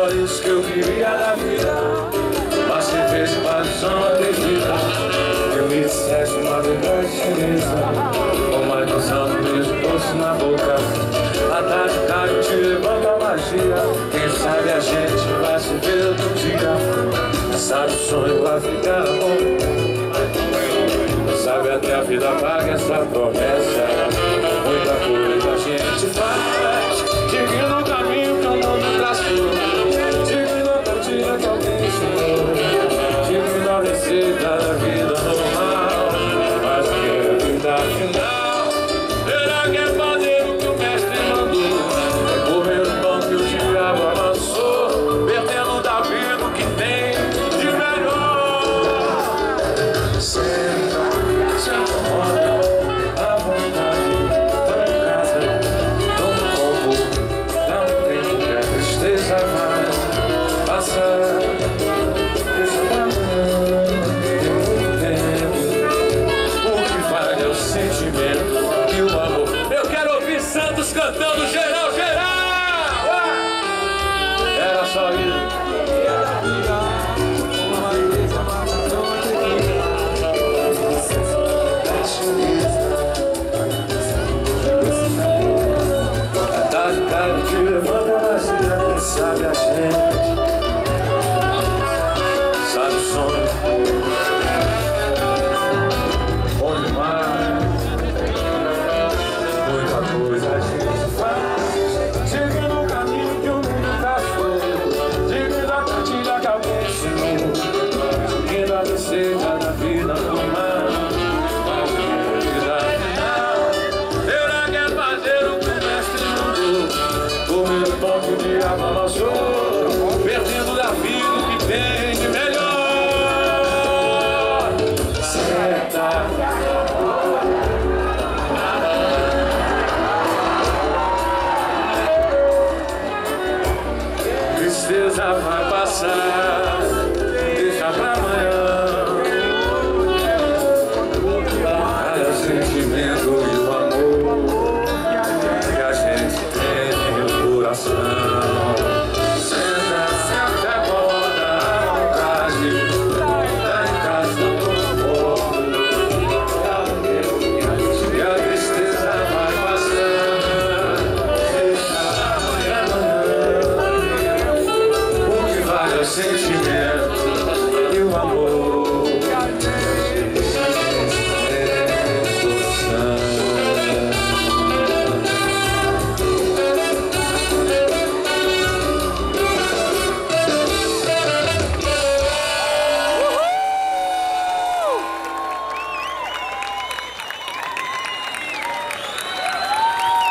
só isso que eu queria da vida. Mas se fez paixão acredita. Eu me dissesse uma verdade chinesa, com mais de 2 anos mesmo doce na boca. A tarde cai e te levanta a magia. Quem sabe a gente vai se ver outro dia. Sabe o sonho vai ficar bom. Sabe até a vida paga essa promessa. Muita coisa a gente faz, seguindo o caminho que o mundo traçou, seguindo a cantina que alguém ensinou, seguindo a receita da vida normal. Mas o que é a vida final? Será que é fazer o que o mestre mandou? É comer o pão que o diabo amassou, perdendo da vida o que tem de melhor. Senta, se acomoda, à vontade, toma em casa, toma um copo, dá um tempo que a tristeza vai passar. Deixa pra amanhã, tem muito tempo. O que vale é o sentimento e o amor. Eu quero ouvir Santos cantando geral, geral! Era só isso. Te levanta a magia, quem sabe a gente sabe o sonho. Bom demais. Muita coisa a gente faz, seguindo o caminho que o mundo traçou, seguindo a cantina que alguém ensinou, seguindo a receita da vida normal. Mas o que é vida final? Será que é fazer o que o mestre mandou? Comer o pão que o diabo amassou, perdendo da vida o que tem de melhor. Senta.